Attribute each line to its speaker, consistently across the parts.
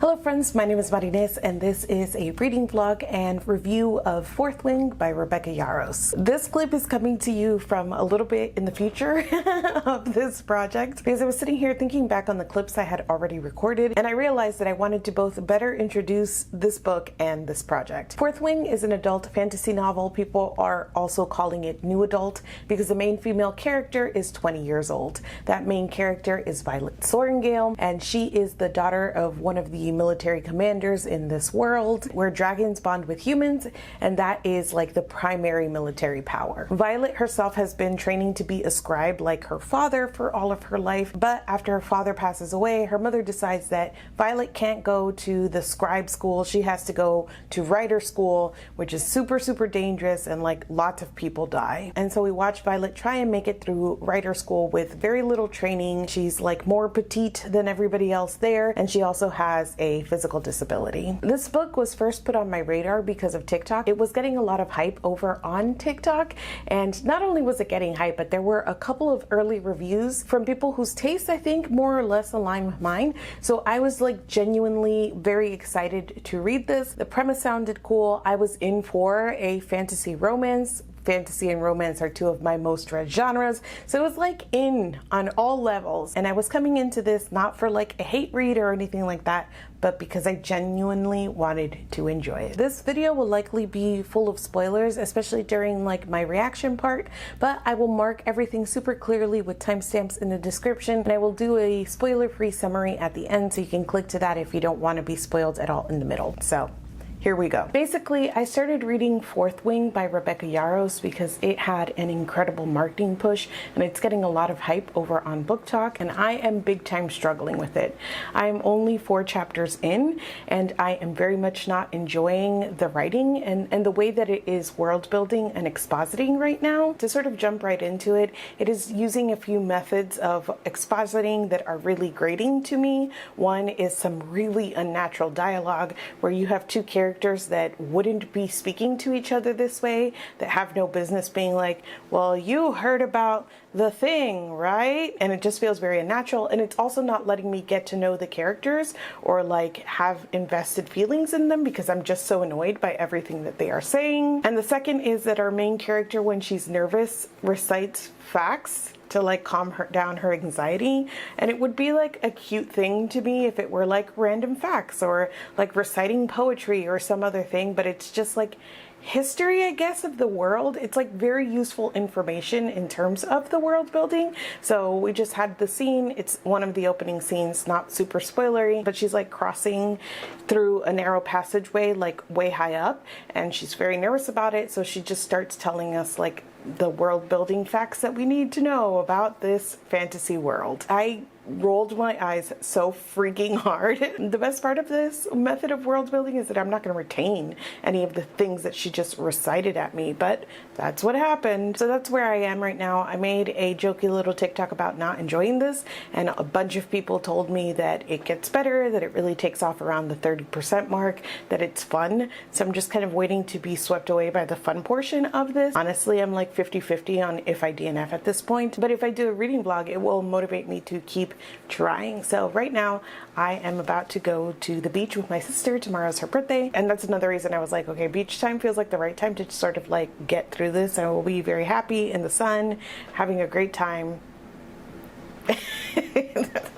Speaker 1: Hello friends, my name is Marines and this is a reading vlog and review of Fourth Wing by Rebecca Yarros. This clip is coming to you from a little bit in the future of this project because I was sitting here thinking back on the clips I had already recorded and I realized that I wanted to both better introduce this book and this project. Fourth Wing is an adult fantasy novel. People are also calling it new adult because the main female character is 20 years old. That main character is Violet Sorrengail and she is the daughter of one of the military commanders in this world where dragons bond with humans, and that is like the primary military power. Violet herself has been training to be a scribe like her father for all of her life, but after her father passes away, her mother decides that Violet can't go to the scribe school. She has to go to writer school, which is super dangerous and like lots of people die. And so we watch Violet try and make it through writer school with very little training. She's like more petite than everybody else there, and she also has a physical disability. This book was first put on my radar because of TikTok. It was getting a lot of hype over on TikTok, and not only was it getting hype, but there were a couple of early reviews from people whose tastes I think more or less align with mine. So I was like genuinely very excited to read this. The premise sounded cool. I was in for a fantasy romance. Fantasy and romance are two of my most read genres, so it was like in on all levels, and I was coming into this not for like a hate read or anything like that, but because I genuinely wanted to enjoy it. This video will likely be full of spoilers, especially during like my reaction part, but I will mark everything super clearly with timestamps in the description, and I will do a spoiler-free summary at the end so you can click to that if you don't want to be spoiled at all in the middle. So here we go. Basically, I started reading Fourth Wing by Rebecca Yarros because it had an incredible marketing push and it's getting a lot of hype over on Book Talk, and I am big time struggling with it. I am only 4 chapters in and I am very much not enjoying the writing and the way that it is world building and expositing right now. To sort of jump right into it, it is using a few methods of expositing that are really grating to me. One is some really unnatural dialogue where you have two characters that wouldn't be speaking to each other this way, that have no business being like, well, you heard about the thing, right? And it just feels very unnatural, and it's also not letting me get to know the characters or like have invested feelings in them because I'm just so annoyed by everything that they are saying. And the second is that our main character, when she's nervous, recites facts to like calm her down her anxiety, and it would be like a cute thing to me if it were like random facts or like reciting poetry or some other thing, but it's just like history, I guess, of the world. It's like very useful information in terms of the world building. So we just had the scene. It's one of the opening scenes, not super spoilery, but she's like crossing through a narrow passageway like way high up, and she's very nervous about it. So she just starts telling us like the world building facts that we need to know about this fantasy world. I rolled my eyes so freaking hard. The best part of this method of world building is that I'm not going to retain any of the things that she just recited at me, but that's what happened. So that's where I am right now. I made a jokey little TikTok about not enjoying this, and a bunch of people told me that it gets better, that it really takes off around the 30% mark, that it's fun. So I'm just kind of waiting to be swept away by the fun portion of this. Honestly, I'm like 50-50 on if I DNF at this point, but if I do a reading vlog, it will motivate me to keep trying. So right now I am about to go to the beach with my sister. Tomorrow's her birthday, and that's another reason I was like, okay, beach time feels like the right time to sort of like get through this. I will be very happy in the sun, having a great time.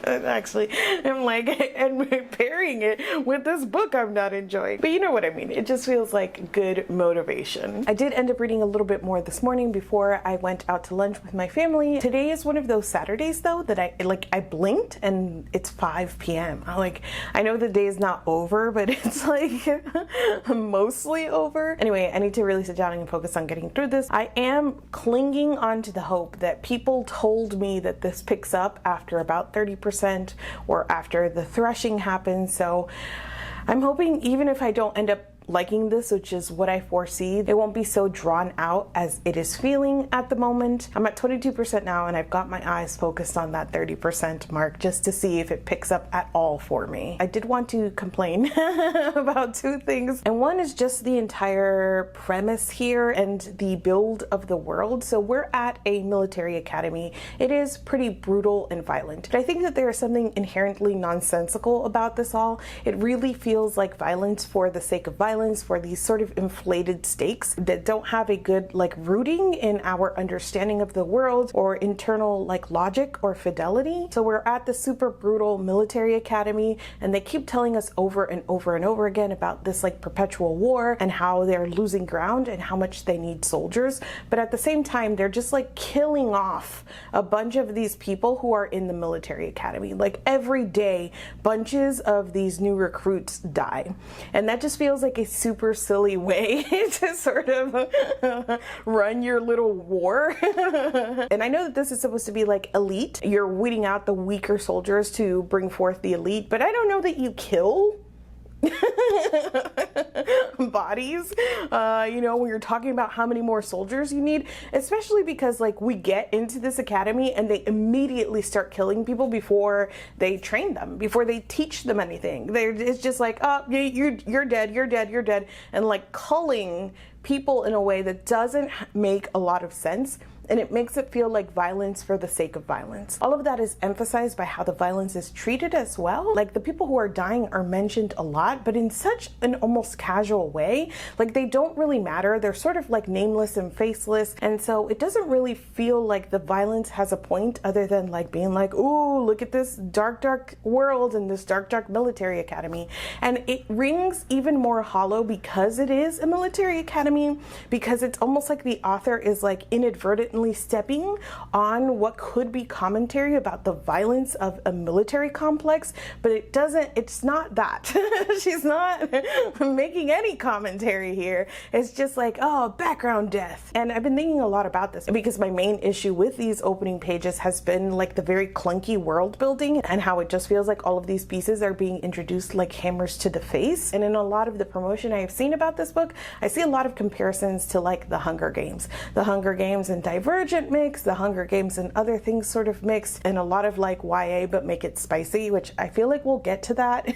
Speaker 1: Actually, I'm like, and pairing it with this book I'm not enjoying. But you know what I mean. It just feels like good motivation. I did end up reading a little bit more this morning before I went out to lunch with my family. Today is one of those Saturdays though that I blinked and it's 5 p.m. I know the day is not over, but it's like mostly over. Anyway, I need to really sit down and focus on getting through this. I am clinging on to the hope that people told me that this picks up after about 30% or after the threshing happens. So I'm hoping even if I don't end up liking this, which is what I foresee. It won't be so drawn out as it is feeling at the moment. I'm at 22% now, and I've got my eyes focused on that 30% mark just to see if it picks up at all for me. I did want to complain about two things, and one is just the entire premise here and the build of the world. So we're at a military academy. It is pretty brutal and violent, but I think that there is something inherently nonsensical about this all. It really feels like violence for the sake of violence, for these sort of inflated stakes that don't have a good like rooting in our understanding of the world or internal like logic or fidelity. So we're at the super brutal military academy, and they keep telling us over and over and over again about this like perpetual war and how they're losing ground and how much they need soldiers. But at the same time, they're just like killing off a bunch of these people who are in the military academy. Like every day, bunches of these new recruits die. And that just feels like a super silly way to sort of run your little war. And I know that this is supposed to be like elite. You're weeding out the weaker soldiers to bring forth the elite, but I don't know that you kill bodies, you know, when you're talking about how many more soldiers you need, especially because like we get into this academy and they immediately start killing people before they train them, before they teach them anything. It's just like, oh, you're dead, you're dead, you're dead, and like culling people in a way that doesn't make a lot of sense. And it makes it feel like violence for the sake of violence. All of that is emphasized by how the violence is treated as well. Like the people who are dying are mentioned a lot, but in such an almost casual way. Like they don't really matter. They're sort of like nameless and faceless. And so it doesn't really feel like the violence has a point other than like being like, ooh, look at this dark, dark world and this dark, dark military academy. And it rings even more hollow because it is a military academy, because it's almost like the author is like inadvertently stepping on what could be commentary about the violence of a military complex, but it's not that. She's not making any commentary here. It's just like, oh, background death. And I've been thinking a lot about this because my main issue with these opening pages has been like the very clunky world building and how it just feels like all of these pieces are being introduced like hammers to the face. And in a lot of the promotion I have seen about this book, I see a lot of comparisons to like the Hunger Games. The Hunger Games and Divergent mix, the Hunger Games and other things sort of mixed, and a lot of like YA but make it spicy, which I feel like we'll get to that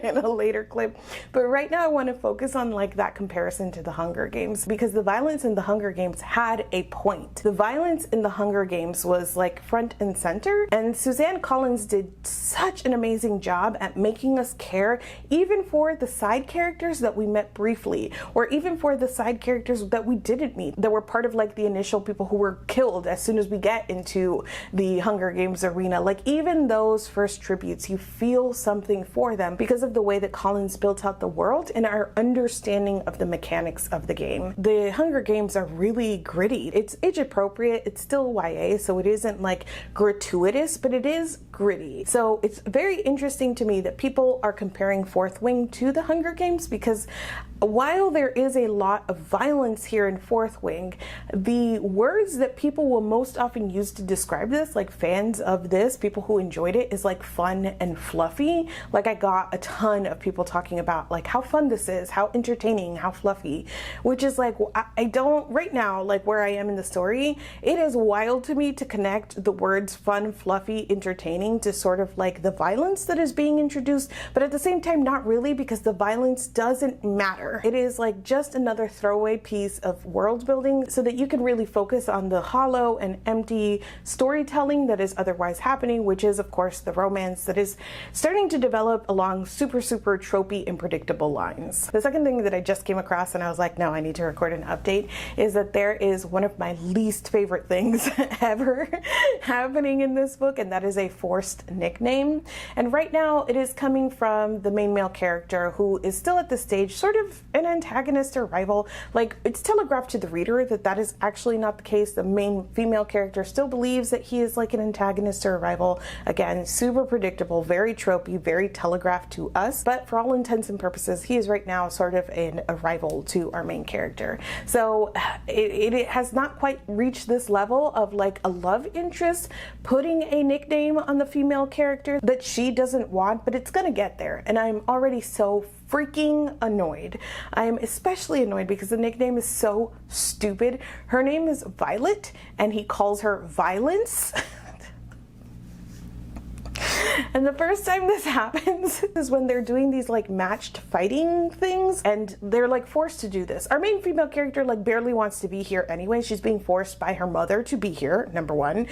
Speaker 1: in a later clip. But right now I want to focus on like that comparison to the Hunger Games, because the violence in the Hunger Games had a point. The violence in the Hunger Games was like front and center, and Suzanne Collins did such an amazing job at making us care even for the side characters that we met briefly, or even for the side characters that we didn't meet, that were part of like the initial people who were killed as soon as we get into the Hunger Games arena. Like even those first tributes, you feel something for them because of the way that Collins built out the world and our understanding of the mechanics of the game. The Hunger Games are really gritty. It's age appropriate, it's still YA, so it isn't like gratuitous, but it is gritty. So it's very interesting to me that people are comparing Fourth Wing to the Hunger Games, because while there is a lot of violence here in Fourth Wing, the words that people will most often use to describe this, like fans of this, people who enjoyed it, is like fun and fluffy. Like I got a ton of people talking about like how fun this is, how entertaining, how fluffy, which is like, I don't, right now, like where I am in the story, it is wild to me to connect the words fun, fluffy, entertaining to sort of like the violence that is being introduced, but at the same time, not really, because the violence doesn't matter. It is like just another throwaway piece of world building so that you can really focus on the hollow and empty storytelling that is otherwise happening, which is of course the romance that is starting to develop along super tropey and predictable lines. The second thing that I just came across and I was like, no, I need to record an update, is that there is one of my least favorite things ever happening in this book, and that is a forced nickname. And right now it is coming from the main male character, who is still at this stage sort of an antagonist or rival. Like it's telegraphed to the reader that that is actually not the case. The main female character still believes that he is like an antagonist or a rival. Again, super predictable, very tropey, very telegraphed to us, but for all intents and purposes, he is right now sort of a rival to our main character. So it has not quite reached this level of like a love interest putting a nickname on the female character that she doesn't want, but it's gonna get there. And I'm already so freaking annoyed. I am especially annoyed because the nickname is so stupid. Her name is Violet, and he calls her Violence. And the first time this happens is when they're doing these like matched fighting things, and they're like forced to do this. Our main female character like barely wants to be here anyway. She's being forced by her mother to be here, number one.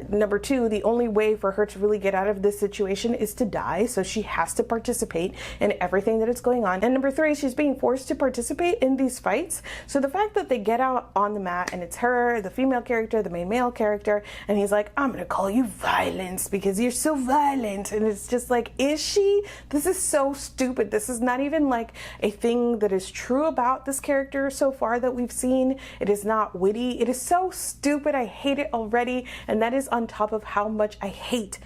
Speaker 1: Number two, the only way for her to really get out of this situation is to die, so she has to participate in everything that is going on. And number three, she's being forced to participate in these fights. So the fact that they get out on the mat and it's her, the female character, the main male character, and he's like, I'm gonna call you Violence because you're so violent. And it's just like, is she? This is so stupid. This is not even like a thing that is true about this character so far that we've seen. It is not witty. It is so stupid. I hate it already. And that is on top of how much I hate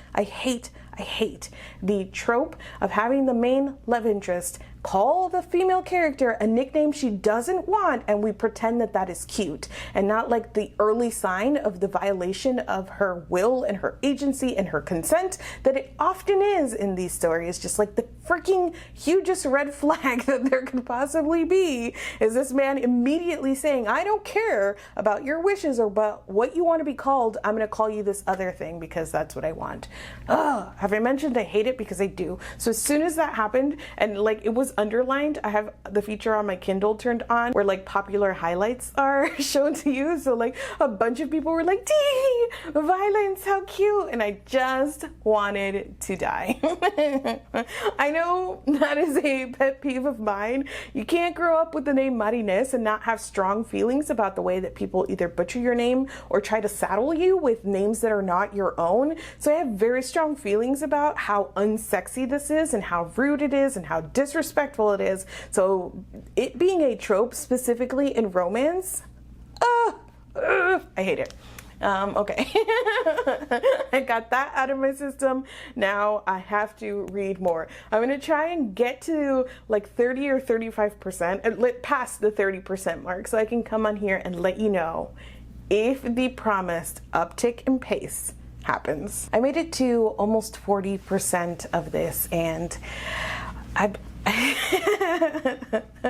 Speaker 1: the trope of having the main love interest call the female character a nickname she doesn't want, and we pretend that that is cute and not like the early sign of the violation of her will and her agency and her consent that it often is in these stories. Just like the freaking hugest red flag that there could possibly be is this man immediately saying, I don't care about your wishes or about what you want to be called. I'm going to call you this other thing because that's what I want. Ugh, have I mentioned I hate it? Because I do. So as soon as that happened, and like it was underlined, I have the feature on my Kindle turned on where like popular highlights are shown to you. So like a bunch of people were like, Dee, Violence, how cute. And I just wanted to die. I know that is a pet peeve of mine. You can't grow up with the name Marines and not have strong feelings about the way that people either butcher your name or try to saddle you with names that are not your own. So I have very strong feelings about how unsexy this is and how rude it is and how disrespectful it is. So it being a trope specifically in romance, I hate it. Okay. I got that out of my system. Now I have to read more. I'm going to try and get to like 30 or 35% and past the 30% mark so I can come on here and let you know if the promised uptick in pace happens. I made it to almost 40% of this, and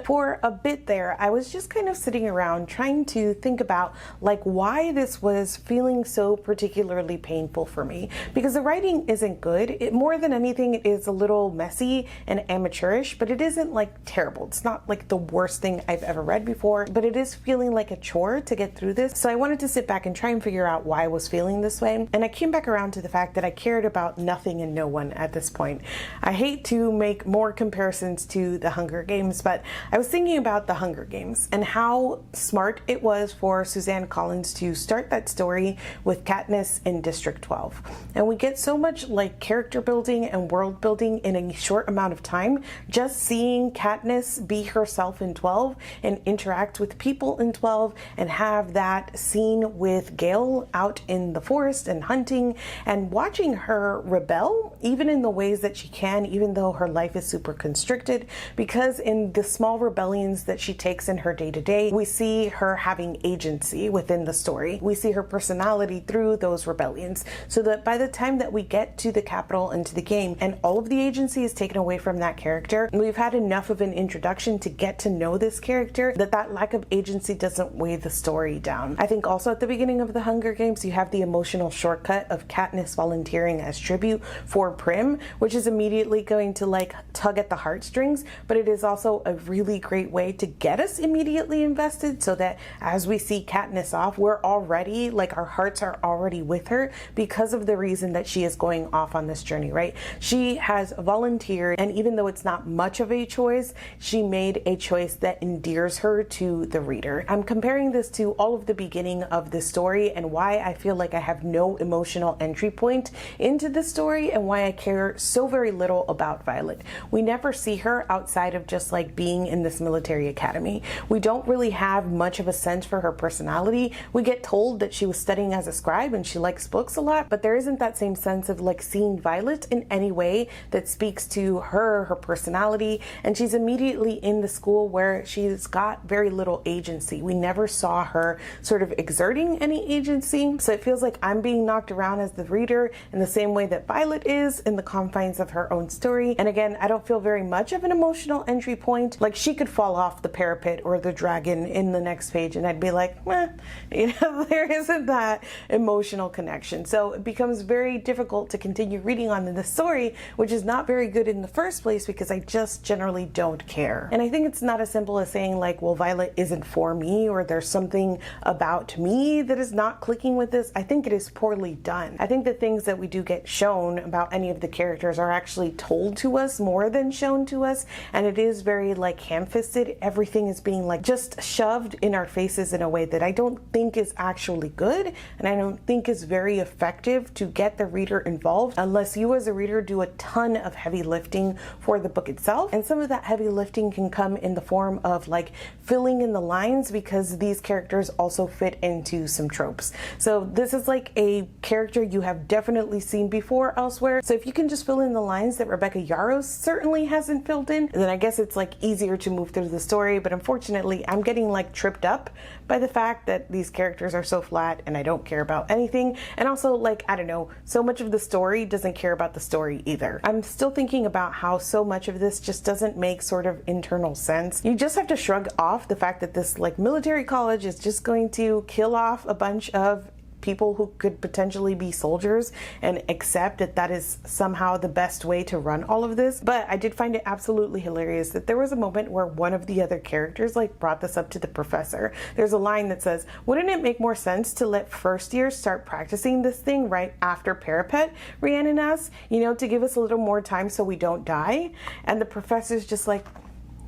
Speaker 1: for a bit there, I was just kind of sitting around trying to think about like why this was feeling so particularly painful for me, because the writing isn't good. It more than anything is a little messy and amateurish, but it isn't like terrible. It's not like the worst thing I've ever read before, but it is feeling like a chore to get through this. So I wanted to sit back and try and figure out why I was feeling this way. And I came back around to the fact that I cared about nothing and no one at this point. I hate to make more comparisons to the Hunger Games, but I was thinking about the Hunger Games and how smart it was for Suzanne Collins to start that story with Katniss in District 12. And we get so much like character building and world building in a short amount of time. Just seeing Katniss be herself in 12 and interact with people in 12 and have that scene with Gale out in the forest and hunting and watching her rebel even in the ways that she can, even though her life is super constricted, because in the small rebellions that she takes in her day-to-day, we see her having agency within the story. We see her personality through those rebellions, so that by the time that we get to the capital and to the game and all of the agency is taken away from that character, we've had enough of an introduction to get to know this character that lack of agency doesn't weigh the story down. I think also at the beginning of the Hunger Games, you have the emotional shortcut of Katniss volunteering as tribute for Prim, which is immediately going to like tug at the heartstrings, but it is also a really great way to get us immediately invested so that as we see Katniss off, we're already like our hearts are already with her because of the reason that she is going off on this journey, right? She has volunteered, and even though it's not much of a choice, she made a choice that endears her to the reader. I'm comparing this to all of the beginning of the story and why I feel like I have no emotional entry point into the story and why I care so very little about Violet. We never see see her outside of just like being in this military academy. We don't really have much of a sense for her personality. We get told that she was studying as a scribe and she likes books a lot, but there isn't that same sense of like seeing Violet in any way that speaks to her personality. And she's immediately in the school where she's got very little agency. We never saw her sort of exerting any agency. So it feels like I'm being knocked around as the reader in the same way that Violet is in the confines of her own story. And again, I don't feel very much of an emotional entry point. Like she could fall off the parapet or the dragon in the next page and I'd be like, there isn't that emotional connection. So it becomes very difficult to continue reading on in the story, which is not very good in the first place because I just generally don't care. And I think it's not as simple as saying like, well, Violet isn't for me or there's something about me that is not clicking with this. I think it is poorly done. I think the things that we do get shown about any of the characters are actually told to us more than shown to us, and it is very like ham-fisted. Everything is being like just shoved in our faces in a way that I don't think is actually good, and I don't think is very effective to get the reader involved unless you as a reader do a ton of heavy lifting for the book itself. And some of that heavy lifting can come in the form of like filling in the lines because these characters also fit into some tropes. So this is like a character you have definitely seen before elsewhere. So if you can just fill in the lines that Rebecca Yarros certainly hasn't filled in, then I guess it's like easier to move through the story. But unfortunately, I'm getting like tripped up by the fact that these characters are so flat and I don't care about anything. And also like, I don't know, so much of the story doesn't care about the story either. I'm still thinking about how so much of this just doesn't make sort of internal sense. You just have to shrug off the fact that this like military college is just going to kill off a bunch of people who could potentially be soldiers and accept that that is somehow the best way to run all of this. But I did find it absolutely hilarious that there was a moment where one of the other characters like brought this up to the professor. There's a line that says, wouldn't it make more sense to let first years start practicing this thing right after parapet, Rhiannon asks, you know, to give us a little more time so we don't die? And the professor's just like,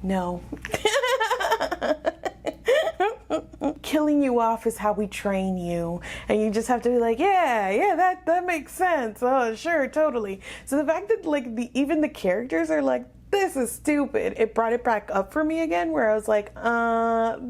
Speaker 1: no. Killing you off is how we train you, and you just have to be like, yeah, that makes sense. Oh, sure, totally. So the fact that like even the characters are like, this is stupid, it brought it back up for me again, where I was like,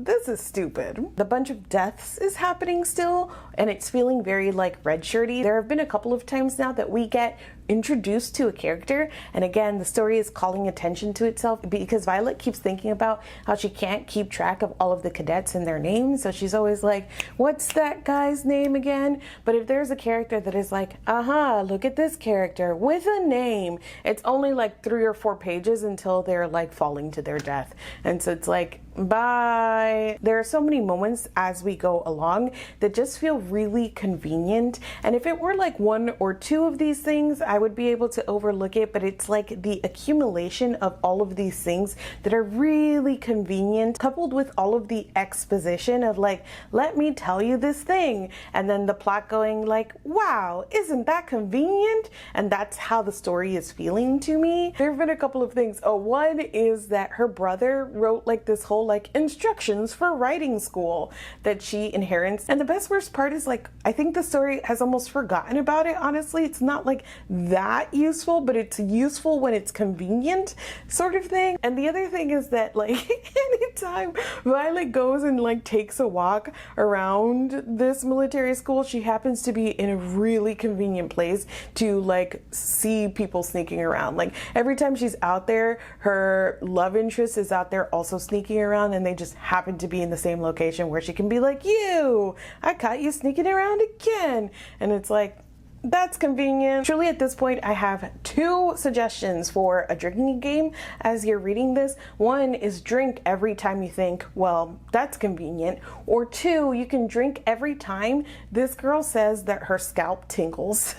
Speaker 1: this is stupid. The bunch of deaths is happening still, and it's feeling very like red shirty. There have been a couple of times now that we get introduced to a character, and again the story is calling attention to itself because Violet keeps thinking about how she can't keep track of all of the cadets and their names, so she's always like, what's that guy's name again? But if there's a character that is like, look at this character with a name, it's only like 3 or 4 pages until they're like falling to their death, and so it's like, bye. There are so many moments as we go along that just feel really convenient, and if it were like 1 or 2 of these things I would be able to overlook it, but it's like the accumulation of all of these things that are really convenient coupled with all of the exposition of like, let me tell you this thing, and then the plot going like, wow, isn't that convenient? And that's how the story is feeling to me. There have been a couple of things. One is that her brother wrote like this whole like instructions for writing school that she inherits, and the best worst part is like, I think the story has almost forgotten about it. Honestly, it's not like that useful, but it's useful when it's convenient, sort of thing. And the other thing is that like anytime Violet goes and like takes a walk around this military school, she happens to be in a really convenient place to like see people sneaking around. Like every time she's out there, her love interest is out there also sneaking around, and they just happen to be in the same location where she can be like, I caught you sneaking around again. And it's like, that's convenient. Truly, at this point, I have 2 suggestions for a drinking game as you're reading this. One is drink every time you think, well, that's convenient. Or 2, you can drink every time this girl says that her scalp tingles.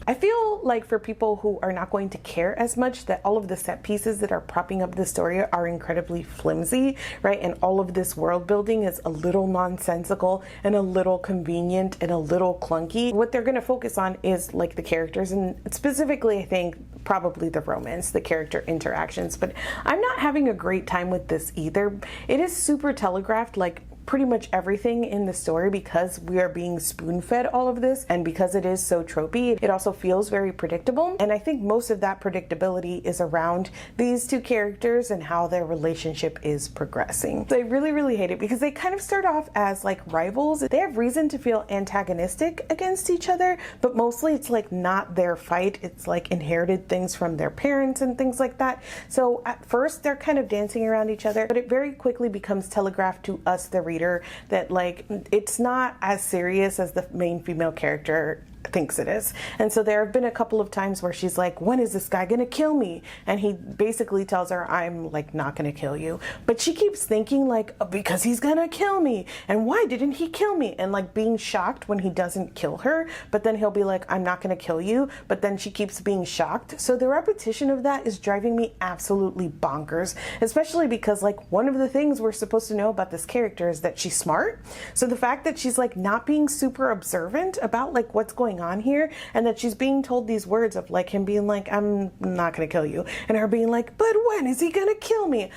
Speaker 1: I feel like for people who are not going to care as much, that all of the set pieces that are propping up the story are incredibly flimsy, right? And all of this world building is a little nonsensical and a little convenient and a little clunky. What they're going to focus on is like the characters, and specifically I think probably the romance, the character interactions. But I'm not having a great time with this either. It is super telegraphed, like pretty much everything in the story, because we are being spoon-fed all of this and because it is so tropey, it also feels very predictable. And I think most of that predictability is around these two characters and how their relationship is progressing. So I really hate it because they kind of start off as like rivals. They have reason to feel antagonistic against each other, but mostly it's like not their fight. It's like inherited things from their parents and things like that. So at first they're kind of dancing around each other, but it very quickly becomes telegraphed to us, the reader, that like it's not as serious as the main female character thinks it is. And so there have been a couple of times where she's like, when is this guy gonna kill me? And he basically tells her, I'm like not gonna kill you. But she keeps thinking like, oh, because he's gonna kill me. And why didn't he kill me? And like being shocked when he doesn't kill her, but then he'll be like, I'm not gonna kill you. But then she keeps being shocked. So the repetition of that is driving me absolutely bonkers, especially because like one of the things we're supposed to know about this character is that she's smart. So the fact that she's like not being super observant about like what's going on here, and that she's being told these words of like him being like, I'm not gonna kill you, and her being like, but when is he gonna kill me?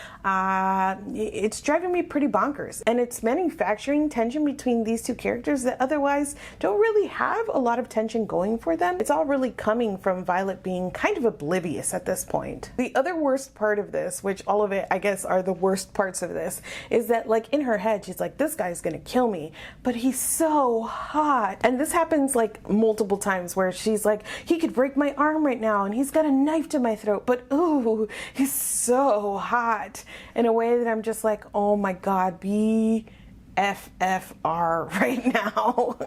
Speaker 1: It's driving me pretty bonkers, and it's manufacturing tension between these two characters that otherwise don't really have a lot of tension going for them. It's all really coming from Violet being kind of oblivious at this point. The other worst part of this, which all of it I guess are the worst parts of this, is that like in her head she's like, this guy's gonna kill me, but he's so hot. And this happens like multiple times where she's like, he could break my arm right now and he's got a knife to my throat, but ooh, he's so hot, in a way that I'm just like, oh my god, FFR right now.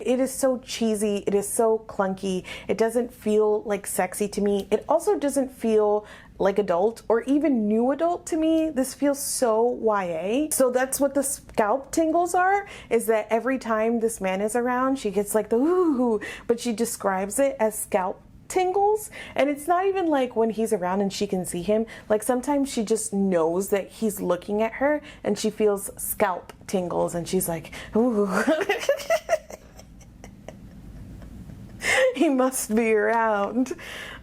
Speaker 1: It is so cheesy, it is so clunky, it doesn't feel like sexy to me. It also doesn't feel like adult or even new adult to me. This feels so YA. So that's what the scalp tingles are, is that every time this man is around, she gets like the ooh, but she describes it as scalp tingles. And it's not even like when he's around and she can see him. Like sometimes she just knows that he's looking at her and she feels scalp tingles and she's like, ooh. He must be around.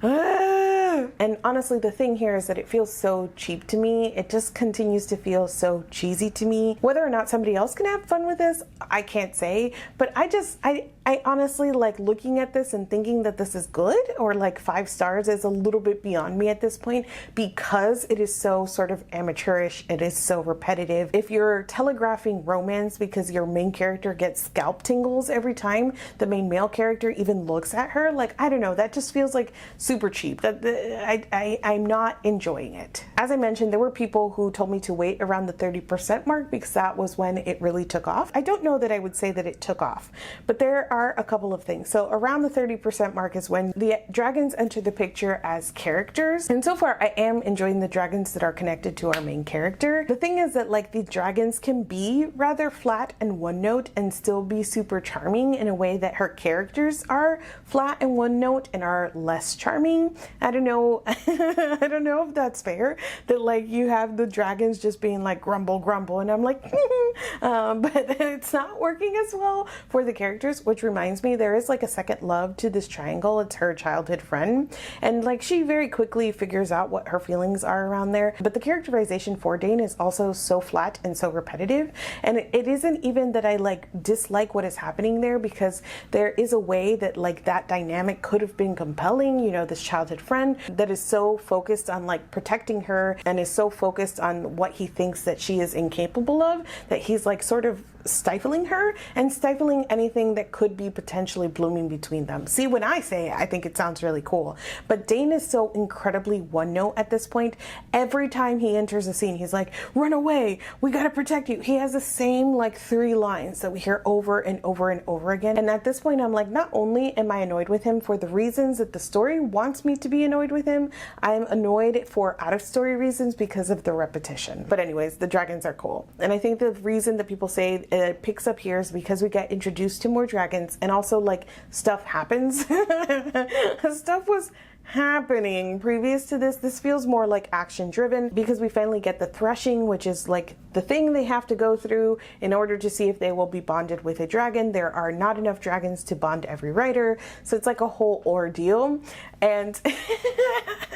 Speaker 1: And honestly, the thing here is that it feels so cheap to me. It just continues to feel so cheesy to me. Whether or not somebody else can have fun with this, I can't say. But I honestly like looking at this and thinking that this is good or like 5 stars is a little bit beyond me at this point, because it is so sort of amateurish. It is so repetitive. If you're telegraphing romance because your main character gets scalp tingles every time the main male character even looks at her, like, I don't know, that just feels like super cheap. I'm not enjoying it. As I mentioned, there were people who told me to wait around the 30% mark because that was when it really took off. I don't know that I would say that it took off, but there are a couple of things. So around the 30% mark is when the dragons enter the picture as characters. And so far I am enjoying the dragons that are connected to our main character. The thing is that like the dragons can be rather flat and one note and still be super charming in a way that her characters are flat and one note and are less charming. I don't know. I don't know if that's fair, that like you have the dragons just being like grumble grumble and I'm like but it's not working as well for the characters, which reminds me there is like a second love to this triangle. It's her childhood friend, and like she very quickly figures out what her feelings are around there. But the characterization for Dane is also so flat and so repetitive, and it isn't even that I like dislike what is happening there, because there is a way that like that dynamic could have been compelling. You know, this childhood friend that is so focused on like protecting her and is so focused on what he thinks that she is incapable of, that he's like sort of stifling her and stifling anything that could be potentially blooming between them. See, when I say it, I think it sounds really cool, but Dane is so incredibly one note at this point. Every time he enters a scene, he's like, run away, we gotta protect you. He has the same like 3 lines that we hear over and over and over again. And at this point, I'm like, not only am I annoyed with him for the reasons that the story wants me to be annoyed with him, I'm annoyed for out of story reasons because of the repetition. But anyways, the dragons are cool. And I think the reason that people say it picks up here is because we get introduced to more dragons, and also like stuff happens. Stuff was happening previous to this. This feels more like action driven because we finally get the threshing, which is like the thing they have to go through in order to see if they will be bonded with a dragon. There are not enough dragons to bond every writer, so it's like a whole ordeal. And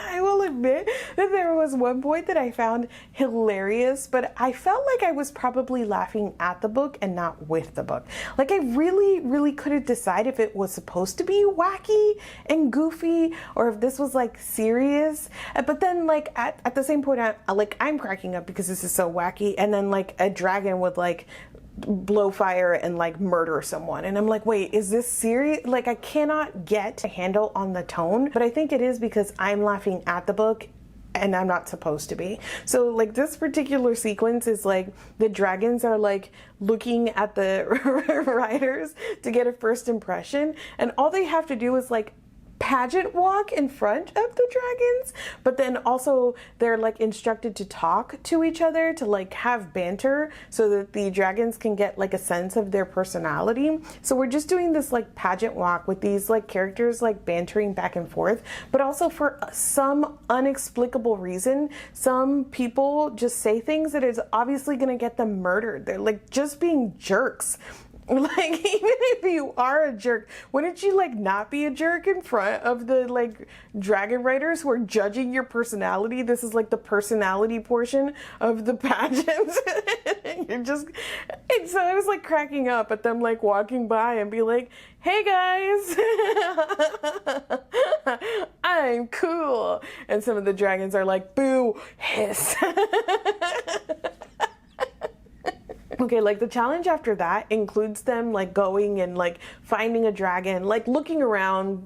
Speaker 1: I will admit that there was one point that I found hilarious, but I felt like I was probably laughing at the book and not with the book. Like I really couldn't decide if it was supposed to be wacky and goofy or if this was like serious. But then like at the same point, I'm cracking up because this is so wacky, and then like a dragon would like blow fire and like murder someone, and I'm like, wait, is this serious? Like I cannot get a handle on the tone, but I think it is because I'm laughing at the book and I'm not supposed to be. So like this particular sequence is like the dragons are like looking at the riders to get a first impression, and all they have to do is like pageant walk in front of the dragons, but then also they're like instructed to talk to each other, to like have banter so that the dragons can get like a sense of their personality. So we're just doing this like pageant walk with these like characters like bantering back and forth, but also for some inexplicable reason some people just say things that is obviously going to get them murdered. They're like just being jerks. Like, even if you are a jerk, wouldn't you like not be a jerk in front of the like dragon riders who are judging your personality? This is like the personality portion of the pageant. You're just, and so I was like cracking up at them like walking by and be like, hey guys, I'm cool. And some of the dragons are like, boo, hiss. Okay, like the challenge after that includes them like going and like finding a dragon, like looking around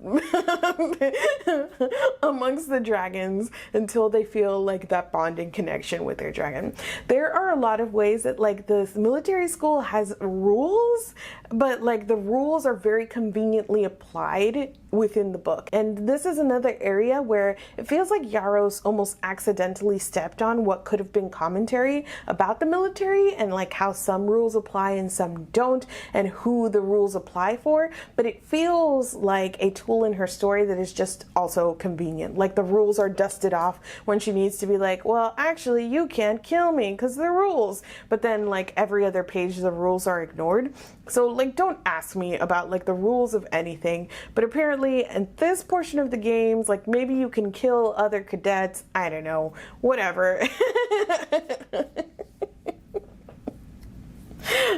Speaker 1: amongst the dragons until they feel like that bonding connection with their dragon. There are a lot of ways that like the military school has rules, but like the rules are very conveniently applied within the book. And this is another area where it feels like Yaros almost accidentally stepped on what could have been commentary about the military and like how some rules apply and some don't, and who the rules apply for. But it feels like a tool in her story that is just also convenient. Like the rules are dusted off when she needs to be like, well, actually you can't kill me because the rules. But then like every other page the rules are ignored. So like don't ask me about like the rules of anything, but apparently in this portion of the games, like maybe you can kill other cadets, I don't know, whatever.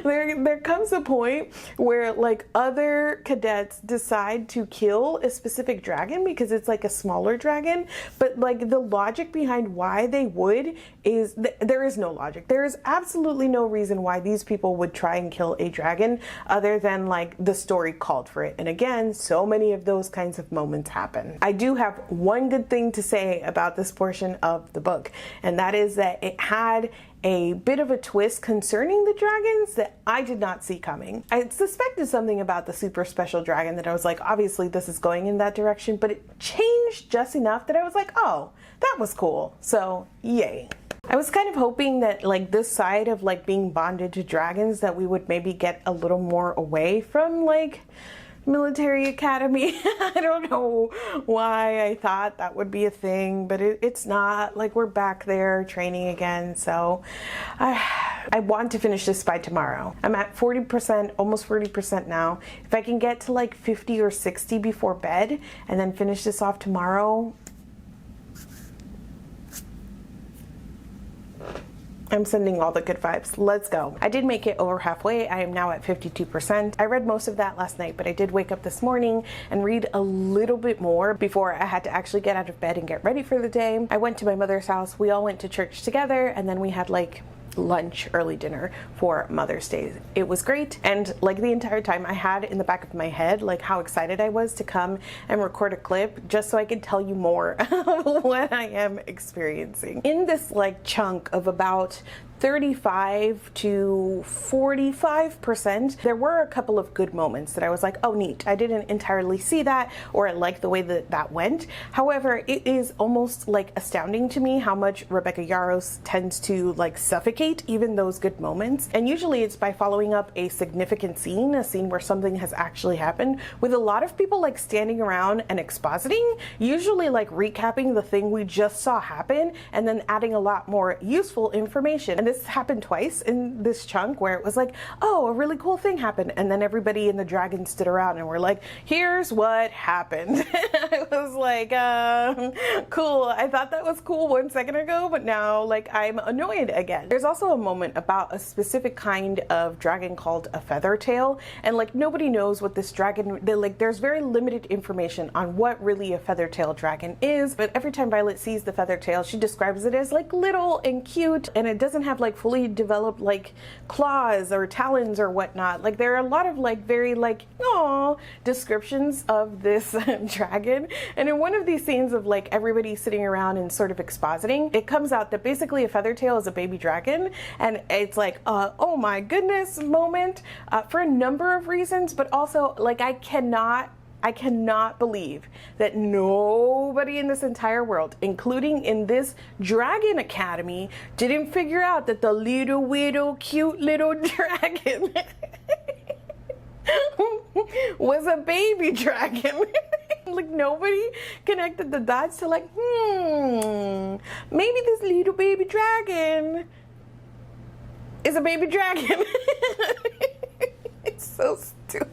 Speaker 1: There comes a point where like other cadets decide to kill a specific dragon because it's like a smaller dragon, but like the logic behind why they would is there is no logic. There is absolutely no reason why these people would try and kill a dragon other than like the story called for it. And again, so many of those kinds of moments happen. I do have one good thing to say about this portion of the book, and that is that it had a bit of a twist concerning the dragons that I did not see coming. I suspected something about the super special dragon that I was like, obviously this is going in that direction, but it changed just enough that I was like, oh, that was cool. So yay. I was kind of hoping that like this side of like being bonded to dragons that we would maybe get a little more away from like military academy. I don't know why I thought that would be a thing, but it's not. Like we're back there training again, so I want to finish this by tomorrow. I'm at 40%, almost 40% now. If I can get to like 50 or 60 before bed and then finish this off tomorrow, I'm sending all the good vibes. Let's go. I did make it over halfway. I am now at 52%. I read most of that last night, but I did wake up this morning and read a little bit more before I had to actually get out of bed and get ready for the day. I went to my mother's house. We all went to church together, and then we had like lunch, early dinner for Mother's Day. It was great, and like the entire time I had in the back of my head like how excited I was to come and record a clip just so I could tell you more of what I am experiencing. In this like chunk of about 35 to 45%, there were a couple of good moments that I was like, oh neat, I didn't entirely see that, or I like the way that that went. However, it is almost like astounding to me how much Rebecca Yarros tends to like suffocate even those good moments. And usually it's by following up a significant scene, a scene where something has actually happened, with a lot of people like standing around and expositing, usually like recapping the thing we just saw happen and then adding a lot more useful information. And this happened twice in this chunk where it was like, oh, a really cool thing happened, and then everybody in the dragon stood around and were like, here's what happened. I was like, cool. I thought that was cool 1 second ago, but now like I'm annoyed again. There's also a moment about a specific kind of dragon called a feather tail, and like nobody knows what this dragon, there's very limited information on what really a feather tail dragon is, but every time Violet sees the feather tail, she describes it as like little and cute, and it doesn't have like fully developed like claws or talons or whatnot. Like there are a lot of like very like aww descriptions of this dragon, and in one of these scenes of like everybody sitting around and sort of expositing, it comes out that basically a feather tail is a baby dragon, and it's like oh my goodness moment for a number of reasons, but also like I cannot believe that nobody in this entire world, including in this Dragon Academy, didn't figure out that the little cute little dragon was a baby dragon. Like nobody connected the dots to like, maybe this little baby dragon is a baby dragon. It's so stupid.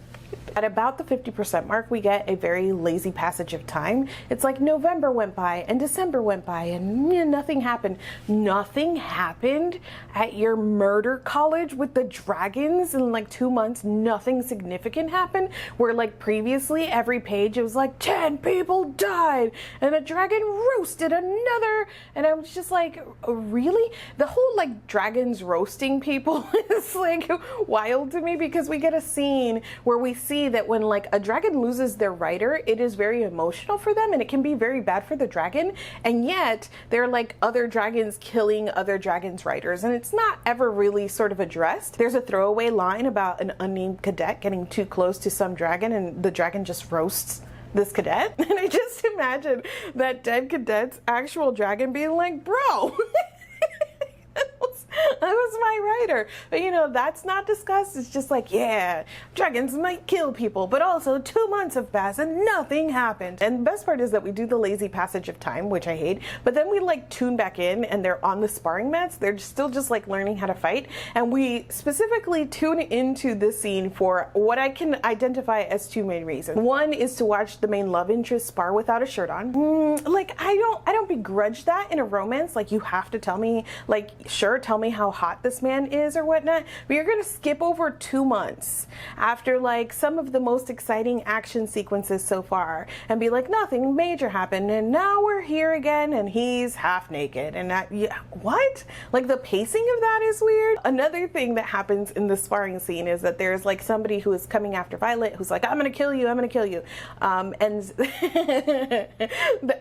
Speaker 1: At about the 50% mark, we get a very lazy passage of time. It's like November went by and December went by and nothing happened. Nothing happened at your murder college with the dragons in like 2 months. Nothing significant happened, where like previously every page it was like 10 people died and a dragon roasted another, and I was just like, really? The whole like dragons roasting people is like wild to me, because we get a scene where we see that when like a dragon loses their rider, it is very emotional for them and it can be very bad for the dragon, and yet they're like other dragons killing other dragons' riders, and it's not ever really sort of addressed. There's a throwaway line about an unnamed cadet getting too close to some dragon and the dragon just roasts this cadet, and I just imagine that dead cadet's actual dragon being like, bro, that was my rider. But you know, that's not discussed. It's just like, yeah, dragons might kill people, but also 2 months have passed and nothing happened. And the best part is that we do the lazy passage of time, which I hate, but then we like tune back in and they're on the sparring mats. They're still just like learning how to fight. And we specifically tune into this scene for what I can identify as two main reasons. One is to watch the main love interest spar without a shirt on. Like I don't begrudge that in a romance. Like you have to tell me, like, sure, tell me how hot this man is or whatnot, but you're gonna skip over 2 months after like some of the most exciting action sequences so far and be like, nothing major happened and now we're here again and he's half naked, and that, yeah, what? Like the pacing of that is weird. Another thing that happens in the sparring scene is that there's like somebody who is coming after Violet who's like, I'm gonna kill you, I'm gonna kill you, and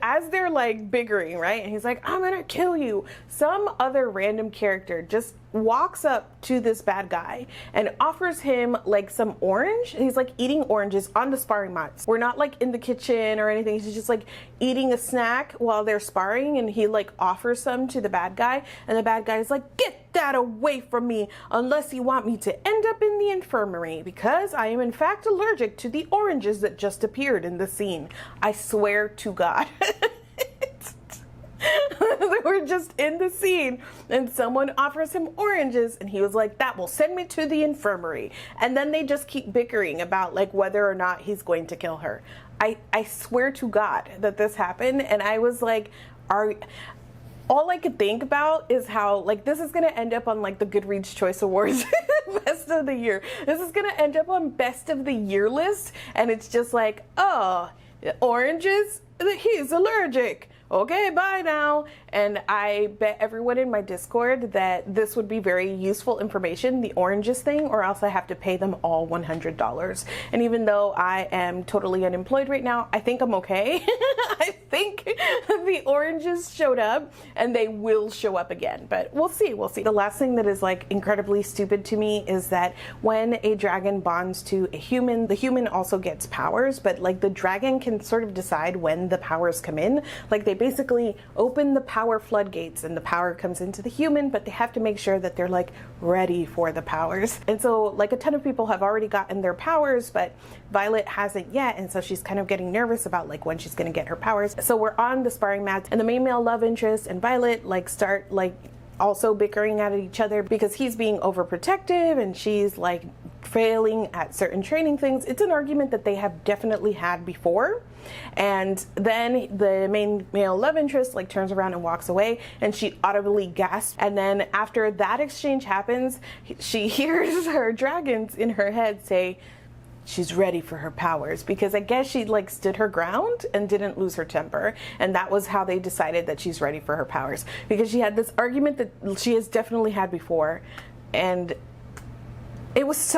Speaker 1: as they're like bickering, right, and he's like, I'm gonna kill you, some other random character just walks up to this bad guy and offers him like some orange. He's like eating oranges on the sparring mats. We're not like in the kitchen or anything. He's just like eating a snack while they're sparring, and he like offers some to the bad guy, and the bad guy is like, get that away from me unless you want me to end up in the infirmary, because I am in fact allergic to the oranges that just appeared in the scene. I swear to God. We're just in the scene and someone offers him oranges and he was like, that will send me to the infirmary, and then they just keep bickering about like whether or not he's going to kill her. I swear to God that this happened, and I was like, all I could think about is how like this is gonna end up on like the Goodreads Choice Awards best of the year. This is gonna end up on best of the year list, and it's just like, oh, oranges, he's allergic. Okay, bye now. And I bet everyone in my Discord that this would be very useful information, the oranges thing, or else I have to pay them all $100. And even though I am totally unemployed right now, I think I'm okay. I think the oranges showed up and they will show up again, but we'll see, we'll see. The last thing that is like incredibly stupid to me is that when a dragon bonds to a human, the human also gets powers, but like the dragon can sort of decide when the powers come in. Like they basically open the power floodgates and the power comes into the human, but they have to make sure that they're like ready for the powers. And so like a ton of people have already gotten their powers, but Violet hasn't yet, and so she's kind of getting nervous about like when she's gonna get her powers. So we're on the sparring mats and the main male love interest and Violet like start like also bickering at each other because he's being overprotective and she's like failing at certain training things. It's an argument that they have definitely had before. And then the main male love interest like turns around and walks away, and she audibly gasps. And then after that exchange happens, she hears her dragons in her head say she's ready for her powers, because I guess she like stood her ground and didn't lose her temper, and that was how they decided that she's ready for her powers, because she had this argument that she has definitely had before. And it was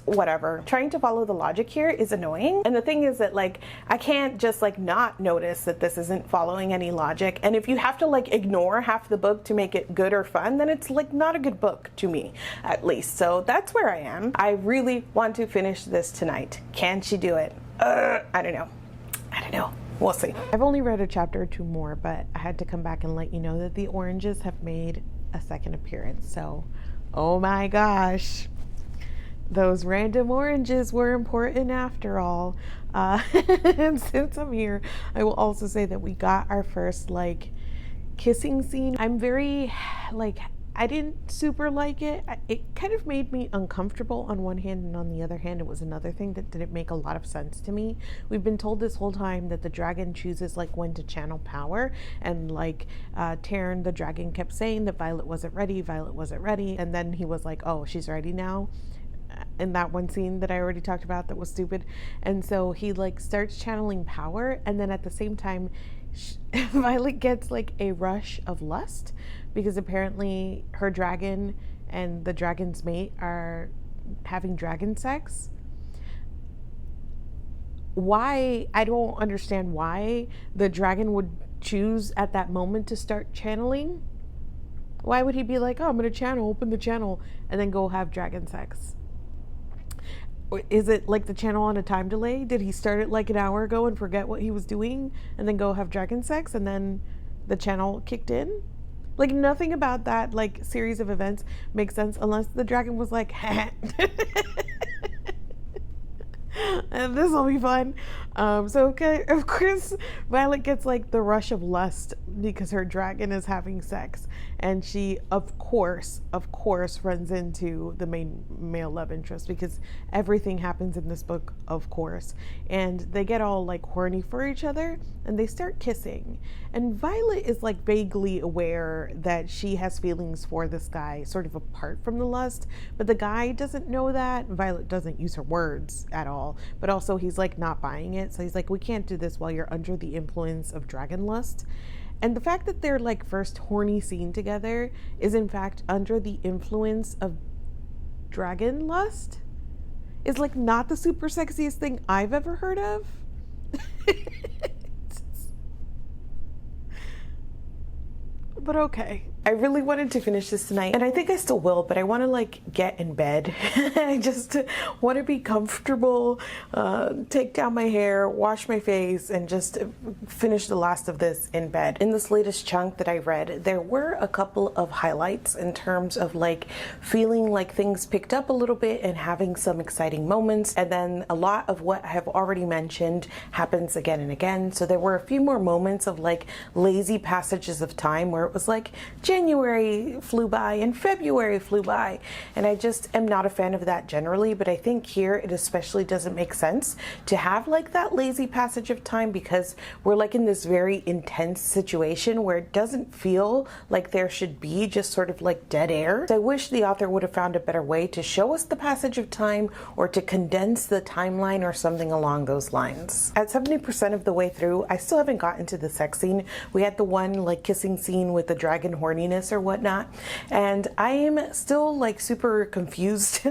Speaker 1: whatever. Trying to follow the logic here is annoying. And the thing is that like, I can't just like not notice that this isn't following any logic. And if you have to like ignore half the book to make it good or fun, then it's like not a good book to me, at least. So that's where I am. I really want to finish this tonight. Can she do it? I don't know. We'll see. I've only read a chapter or two more, but I had to come back and let you know that the oranges have made a second appearance. So oh my gosh, those random oranges were important after all. And since I'm here, I will also say that we got our first like kissing scene. I'm very like, I didn't super like it. It kind of made me uncomfortable on one hand, and on the other hand, it was another thing that didn't make a lot of sense to me. We've been told this whole time that the dragon chooses like when to channel power, and like Taryn, the dragon, kept saying that Violet wasn't ready, and then he was like, oh, she's ready now, in that one scene that I already talked about that was stupid. And so he like starts channeling power, and then at the same time Violet gets like a rush of lust, because apparently her dragon and the dragon's mate are having dragon sex. Why? I don't understand why the dragon would choose at that moment to start channeling. Why would he be like, oh, I'm gonna channel, open the channel, and then go have dragon sex? Is it like the channel on a time delay? Did he start it like an hour ago and forget what he was doing and then go have dragon sex, and then the channel kicked in? Like, nothing about that like series of events makes sense unless the dragon was like, and this will be fun. So okay, of course Violet gets like the rush of lust because her dragon is having sex, and she of course runs into the main male love interest, because everything happens in this book of course, and they get all like horny for each other and they start kissing, and Violet is like vaguely aware that she has feelings for this guy sort of apart from the lust, but the guy doesn't know that. Violet doesn't use her words at all, but also he's like not buying it. So he's like, we can't do this while you're under the influence of dragon lust. And the fact that their like first horny scene together is in fact under the influence of dragon lust is like not the super sexiest thing I've ever heard of. But okay. I really wanted to finish this tonight, and I think I still will, but I want to like get in bed. I just want to be comfortable, take down my hair, wash my face, and just finish the last of this in bed. In this latest chunk that I read, there were a couple of highlights in terms of like feeling like things picked up a little bit and having some exciting moments, and then a lot of what I have already mentioned happens again and again. So there were a few more moments of like lazy passages of time where it was like January flew by and February flew by, and I just am not a fan of that generally, but I think here it especially doesn't make sense to have like that lazy passage of time, because we're like in this very intense situation where it doesn't feel like there should be just sort of like dead air. So I wish the author would have found a better way to show us the passage of time, or to condense the timeline or something along those lines. At 70% of the way through, I still haven't gotten to the sex scene. We had the one like kissing scene with the dragon horniness or whatnot, and I am still like super confused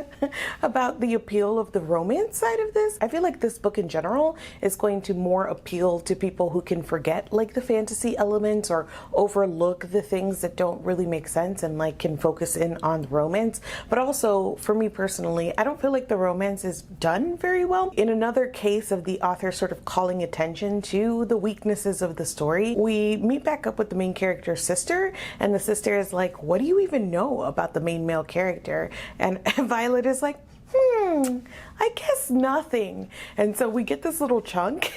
Speaker 1: about the appeal of the romance side of this. I feel like this book in general is going to more appeal to people who can forget like the fantasy elements or overlook the things that don't really make sense and like can focus in on the romance. But also for me personally, I don't feel like the romance is done very well. In another case of the author sort of calling attention to the weaknesses of the story, we meet back up with the main character's sister, and the sister is like, what do you even know about the main male character? And Violet is like, I guess nothing. And so we get this little chunk,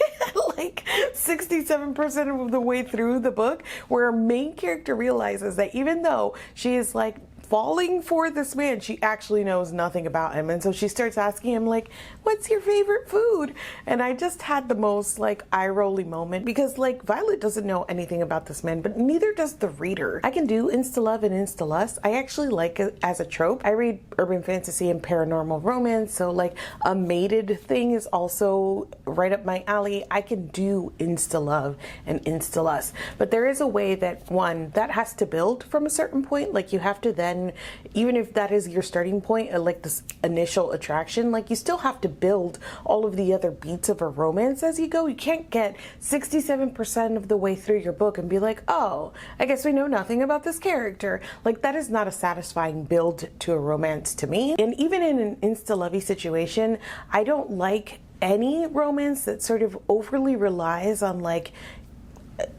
Speaker 1: like 67% of the way through the book, where our main character realizes that even though she is like falling for this man, she actually knows nothing about him. And so she starts asking him like, what's your favorite food? And I just had the most like eye-rolly moment, because like Violet doesn't know anything about this man, but neither does the reader. I can do insta-love and insta-lust. I actually like it as a trope. I read urban fantasy and paranormal romance, so like a mated thing is also right up my alley. I can do insta-love and insta-lust, but there is a way that one, that has to build from a certain point. Like you have to then, even if that is your starting point, like this initial attraction, like you still have to build all of the other beats of a romance as you go. You can't get 67% of the way through your book and be like, oh, I guess we know nothing about this character. Like that is not a satisfying build to a romance to me. And even in an insta-lovey situation, I don't like any romance that sort of overly relies on like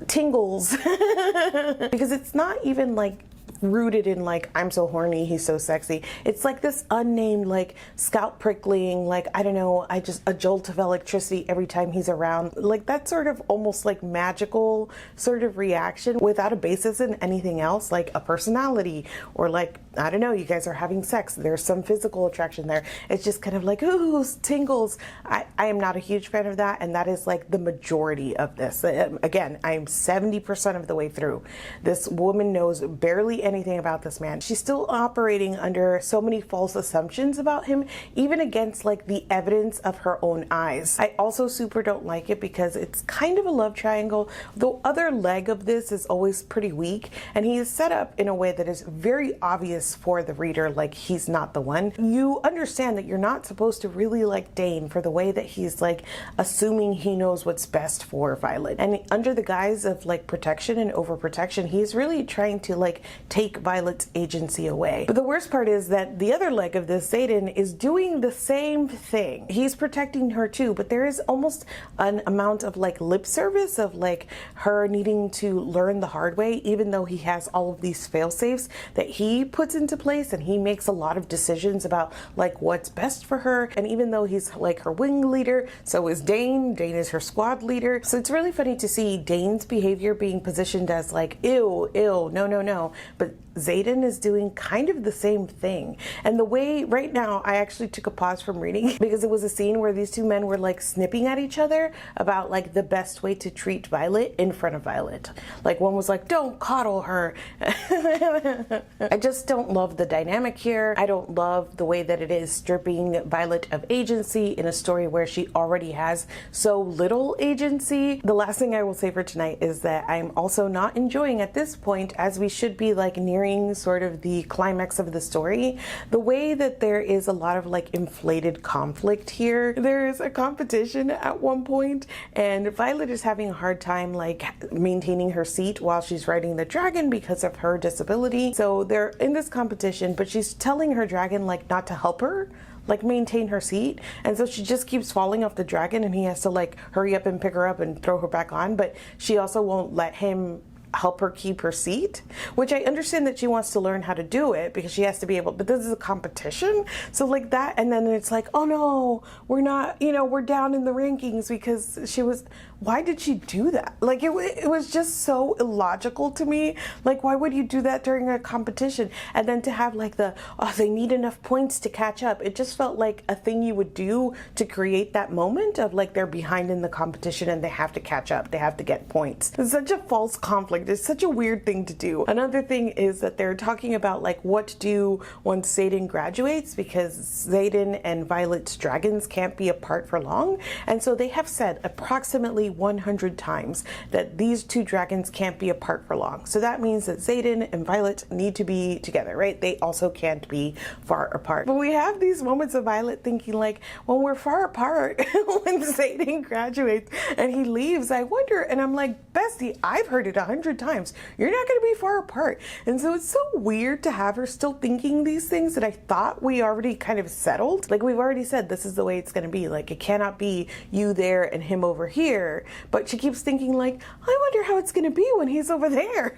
Speaker 1: tingles because it's not even like rooted in like, I'm so horny, he's so sexy. It's like this unnamed like scalp prickling, like I don't know, a jolt of electricity every time he's around. Like that sort of almost like magical sort of reaction without a basis in anything else, like a personality or like, I don't know, you guys are having sex, there's some physical attraction there. It's just kind of like, ooh, tingles. I am not a huge fan of that, and that is like the majority of this. Again, I'm 70% of the way through. This woman knows barely anything about this man. She's still operating under so many false assumptions about him, even against like the evidence of her own eyes. I also super don't like it because it's kind of a love triangle. The other leg of this is always pretty weak, and he is set up in a way that is very obvious for the reader, like he's not the one. You understand that you're not supposed to really like Dane for the way that he's like assuming he knows what's best for Violet, and under the guise of like protection and overprotection, he's really trying to like take Violet's agency away. But the worst part is that the other leg of this, Xaden, is doing the same thing. He's protecting her too, but there is almost an amount of like lip service of like her needing to learn the hard way, even though he has all of these fail-safes that he puts into place, and he makes a lot of decisions about like what's best for her. And even though he's like her wing leader, so is Dane. Dane is her squad leader. So it's really funny to see Dane's behavior being positioned as like, ew, ew, no, no, no. But Xaden is doing kind of the same thing. And the way right now, I actually took a pause from reading because it was a scene where these two men were like snipping at each other about like the best way to treat Violet in front of Violet. Like one was like, don't coddle her. I just don't love the dynamic here. I don't love the way that it is stripping Violet of agency in a story where she already has so little agency. The last thing I will say for tonight is that I'm also not enjoying at this point, as we should be like nearing sort of the climax of the story, the way that there is a lot of like inflated conflict here. There's a competition at one point, and Violet is having a hard time like maintaining her seat while she's riding the dragon because of her disability. So they're in this competition, but she's telling her dragon like not to help her, like maintain her seat, and so she just keeps falling off the dragon, and he has to like hurry up and pick her up and throw her back on, but she also won't let him help her keep her seat, which I understand that she wants to learn how to do it because she has to be able, but this is a competition. So like that, and then it's like, oh no, we're not, you know, we're down in the rankings because she was, why did she do that? Like it was just so illogical to me. Like, why would you do that during a competition? And then to have like the, oh, they need enough points to catch up. It just felt like a thing you would do to create that moment of like they're behind in the competition and they have to catch up. They have to get points. It's such a false conflict. It's such a weird thing to do. Another thing is that they're talking about like what to do once Xaden graduates, because Xaden and Violet's dragons can't be apart for long. And so they have said approximately 100 times that these two dragons can't be apart for long. So that means that Xaden and Violet need to be together, right? They also can't be far apart. But we have these moments of Violet thinking like, when we're far apart, when Xaden graduates and he leaves, I wonder, and I'm like, Bestie, I've heard it 100 times. You're not going to be far apart. And so it's so weird to have her still thinking these things that I thought we already kind of settled. Like we've already said, this is the way it's going to be. Like it cannot be you there and him over here. But she keeps thinking like, I wonder how it's going to be when he's over there.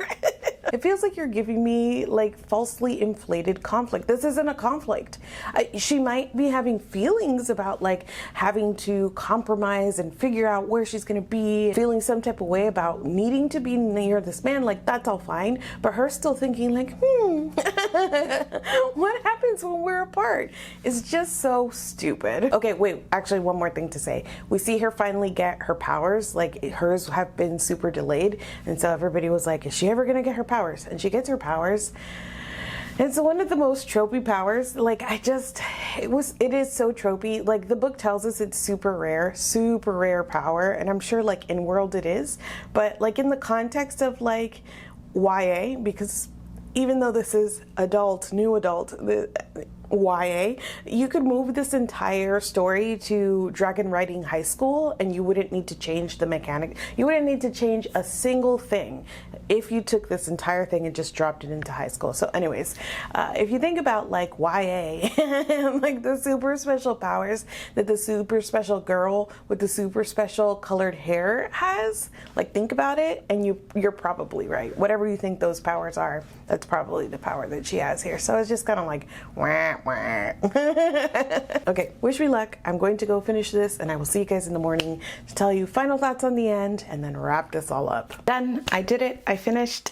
Speaker 1: It feels like you're giving me like falsely inflated conflict. This isn't a conflict. She might be having feelings about like having to compromise and figure out where she's going to be, feeling some type of way about needing to be near this man. Like, that's all fine. But her still thinking like, what happens when we're apart? It's just so stupid. Okay, wait, actually one more thing to say. We see her finally get her powers. Like, hers have been super delayed. And so everybody was like, is she ever going to get her powers? And she gets her powers. It's one of the most tropey powers. Like, it is so tropey. Like, the book tells us it's super rare power. And I'm sure like in world it is, but like in the context of like YA, because even though this is adult, new adult, YA, you could move this entire story to Dragon Riding High School and you wouldn't need to change the mechanic. You wouldn't need to change a single thing if you took this entire thing and just dropped it into high school. So anyways, if you think about like YA and like the super special powers that the super special girl with the super special colored hair has, like, think about it and you're probably right. Whatever you think those powers are, that's probably the power that she has here. So it's just kind of like, wah, wah. Okay, wish me luck. I'm going to go finish this and I will see you guys in the morning to tell you final thoughts on the end and then wrap this all up. Done. I did it. I finished.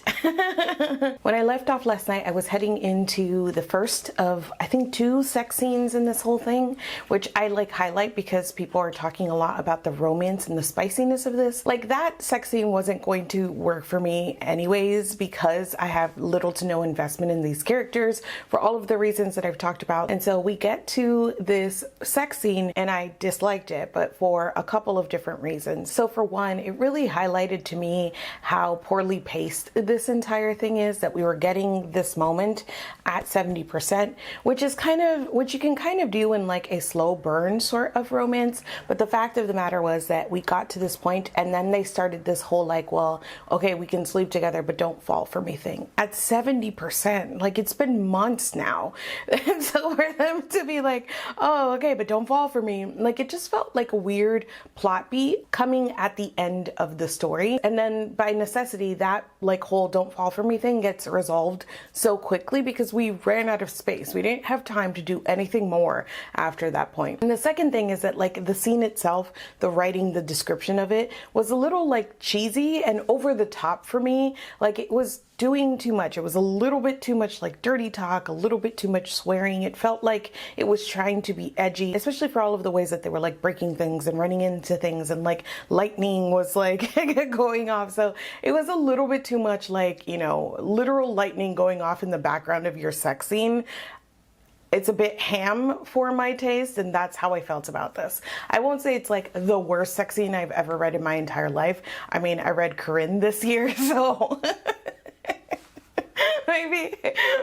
Speaker 1: When I left off last night, I was heading into the first of, I think, 2 sex scenes in this whole thing, which I like highlight because people are talking a lot about the romance and the spiciness of this. Like, that sex scene wasn't going to work for me anyways because I have little to no investment in these characters for all of the reasons that I've talked about. And so we get to this sex scene and I disliked it, but for a couple of different reasons. So for one, it really highlighted to me how poorly paced this entire thing is, that we were getting this moment at 70%, which is kind of what you can kind of do in like a slow burn sort of romance. But the fact of the matter was that we got to this point and then they started this whole like, well, okay, we can sleep together, but don't fall for me thing at 70%. Like, it's been months now. And so for them to be like, oh, okay, but don't fall for me, like, it just felt like a weird plot beat coming at the end of the story. And then by necessity, that like whole don't fall for me thing gets resolved so quickly because we ran out of space. We didn't have time to do anything more after that point. And the second thing is that like the scene itself, the writing, the description of it was a little like cheesy and over the top for me. Like, it was doing too much. It was a little bit too much like dirty talk, a little bit too much swearing. It felt like it was trying to be edgy, especially for all of the ways that they were like breaking things and running into things and like lightning was like going off. So it was a little bit too much like, you know, literal lightning going off in the background of your sex scene. It's a bit ham for my taste, and that's how I felt about this. I won't say it's like the worst sex scene I've ever read in my entire life. I mean, I read Corinne this year, so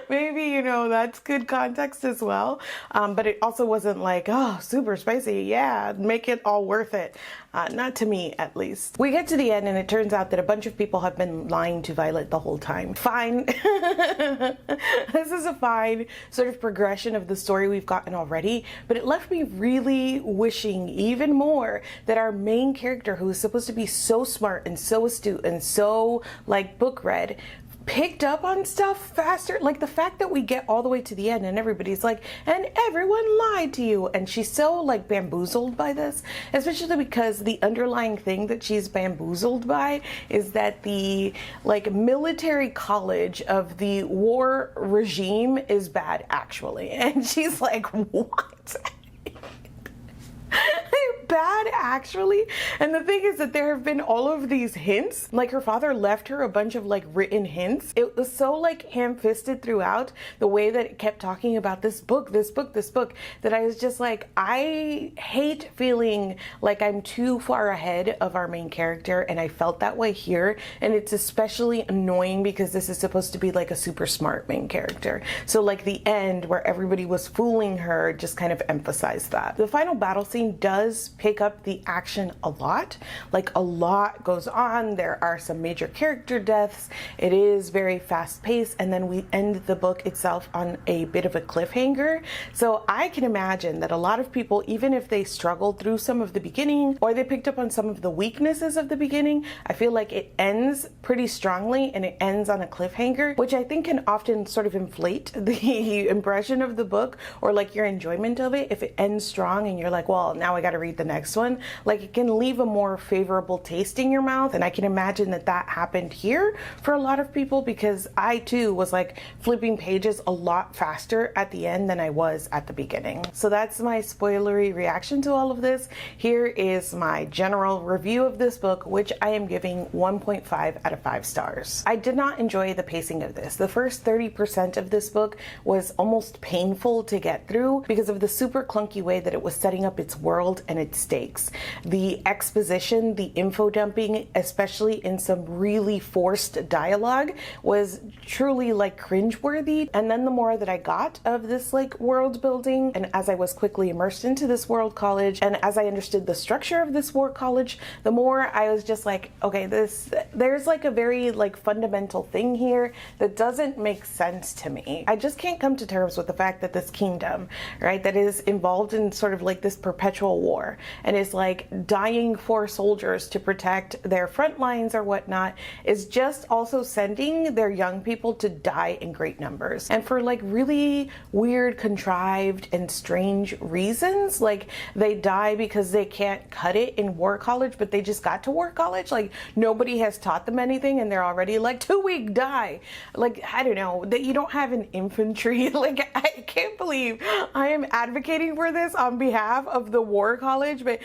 Speaker 1: maybe, you know, that's good context as well. But it also wasn't like, oh, super spicy. Yeah, make it all worth it. Not to me, at least. We get to the end and it turns out that a bunch of people have been lying to Violet the whole time. Fine. This is a fine sort of progression of the story we've gotten already, but it left me really wishing even more that our main character, who is supposed to be so smart and so astute and so like book read, picked up on stuff faster. Like, the fact that we get all the way to the end and everybody's like, and everyone lied to you, and she's so like bamboozled by this, especially because the underlying thing that she's bamboozled by is that the like military college of the war regime is bad actually, and she's like, what? Bad actually. And the thing is that there have been all of these hints, like her father left her a bunch of like written hints. It was so like ham-fisted throughout the way that it kept talking about this book, that I was just like, I hate feeling like I'm too far ahead of our main character, and I felt that way here. And it's especially annoying because this is supposed to be like a super smart main character. So like the end where everybody was fooling her just kind of emphasized that. The final battle scene does pick up the action a lot. Like a lot goes on. There are some major character deaths. It is very fast paced, and then we end the book itself on a bit of a cliffhanger. So I can imagine that a lot of people, even if they struggled through some of the beginning or they picked up on some of the weaknesses of the beginning, I feel like it ends pretty strongly and it ends on a cliffhanger, which I think can often sort of inflate the impression of the book or like your enjoyment of it. If it ends strong and you're like, well, now I got to read the next one, like it can leave a more favorable taste in your mouth. And I can imagine that that happened here for a lot of people, because I too was like flipping pages a lot faster at the end than I was at the beginning. So that's my spoilery reaction to all of this. Here is my general review of this book, which I am giving 1.5 out of 5 stars. I did not enjoy the pacing of this. The first 30% of this book was almost painful to get through because of the super clunky way that it was setting up its world and its stakes. The exposition, the info dumping, especially in some really forced dialogue, was truly like cringeworthy. And then the more that I got of this like world building, and as I was quickly immersed into this world college, and as I understood the structure of this world college, the more I was just like, okay, there's like a very like fundamental thing here that doesn't make sense to me. I just can't come to terms with the fact that this kingdom, right, that is involved in sort of like this perpetual war and is like dying for soldiers to protect their front lines or whatnot, is just also sending their young people to die in great numbers and for like really weird, contrived and strange reasons. Like they die because they can't cut it in war college, but they just got to war college. Like nobody has taught them anything and they're already like 2 week die. Like, I don't know, that you don't have an infantry. Like, I can't believe I am advocating for this on behalf of the war college, but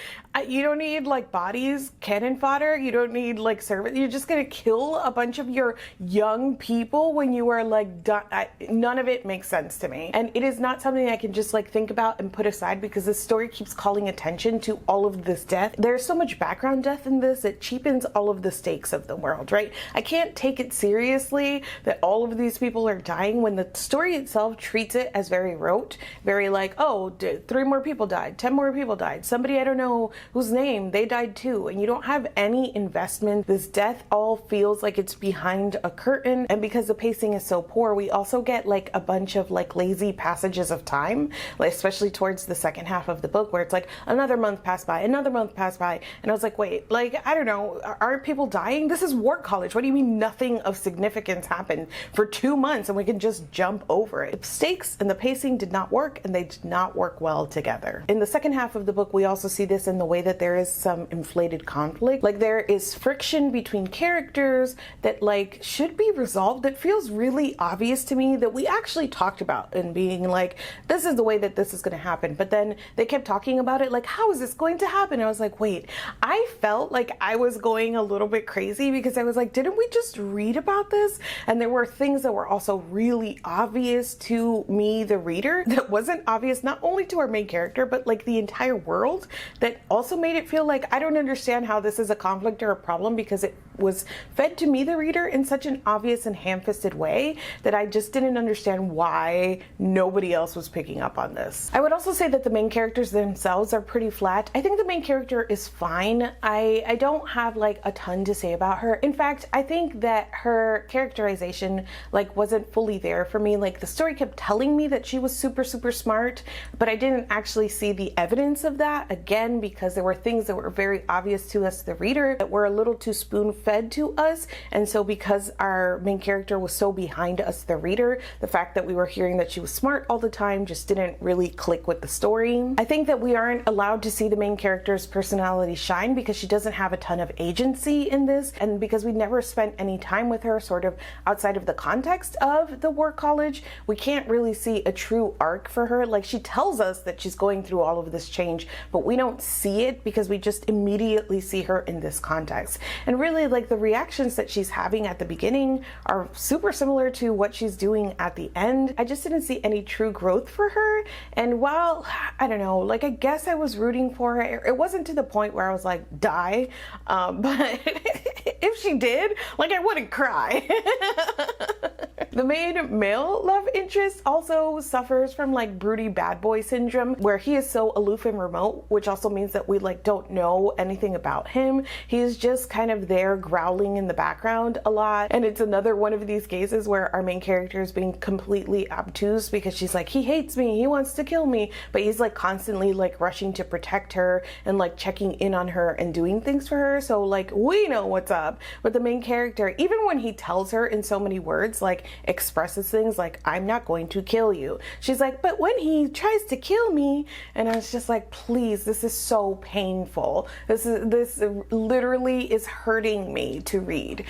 Speaker 1: you don't need like bodies, cannon fodder. You don't need like service. You're just gonna kill a bunch of your young people when you are like done. None of it makes sense to me. And it is not something I can just like think about and put aside, because the story keeps calling attention to all of this death. There's so much background death in this, it cheapens all of the stakes of the world, right? I can't take it seriously that all of these people are dying when the story itself treats it as very rote, very like, oh, 3 more people died, 10 more people died, somebody I don't know whose name, they died too, and you don't have any investment. This death all feels like it's behind a curtain, and because the pacing is so poor, we also get like a bunch of like lazy passages of time, like especially towards the second half of the book, where it's like another month passed by, another month passed by, and I was like, wait, like, I don't know, aren't people dying? This is war college. What do you mean nothing of significance happened for 2 months and we can just jump over it? The stakes and the pacing did not work, and they did not work well together. In the second half of the book, we also see this in the way that there is some inflated conflict. Like there is friction between characters that like should be resolved, that feels really obvious to me, that we actually talked about and being like, this is the way that this is going to happen. But then they kept talking about it like, how is this going to happen? I was like, wait, I felt like I was going a little bit crazy because I was like, didn't we just read about this? And there were things that were also really obvious to me, the reader, that wasn't obvious not only to our main character, but like the entire world, that also made it feel like I don't understand how this is a conflict or a problem, because it was fed to me, the reader, in such an obvious and ham-fisted way that I just didn't understand why nobody else was picking up on this. I would also say that the main characters themselves are pretty flat. I think the main character is fine. I don't have like a ton to say about her. In fact, I think that her characterization like wasn't fully there for me. Like the story kept telling me that she was super smart, but I didn't actually see the evidence of that, again because there were things that were very obvious to us, the reader, that were a little too spoon-fed to us. And so because our main character was so behind us, the reader, the fact that we were hearing that she was smart all the time just didn't really click with the story. I think that we aren't allowed to see the main character's personality shine because she doesn't have a ton of agency in this, and because we never spent any time with her sort of outside of the context of the war college, we can't really see a true arc for her. Like she tells us that she's going through all of this change, but we don't see it because we just immediately see her in this context. And really, like the reactions that she's having at the beginning are super similar to what she's doing at the end. I just didn't see any true growth for her. And while, I don't know, like I guess I was rooting for her, it wasn't to the point where I was like, die. But if she did, like I wouldn't cry. The main male love interest also suffers from like broody bad boy syndrome, where he is so aloof and remote, which which also means that we like don't know anything about him. He's just kind of there growling in the background a lot. And it's another one of these cases where our main character is being completely obtuse because she's like, he hates me, he wants to kill me, but he's like constantly like rushing to protect her and like checking in on her and doing things for her. So like we know what's up, but the main character, even when he tells her in so many words, like expresses things like, I'm not going to kill you, she's like, but when he tries to kill me, and I was just like, please, this is so painful. This literally is hurting me to read.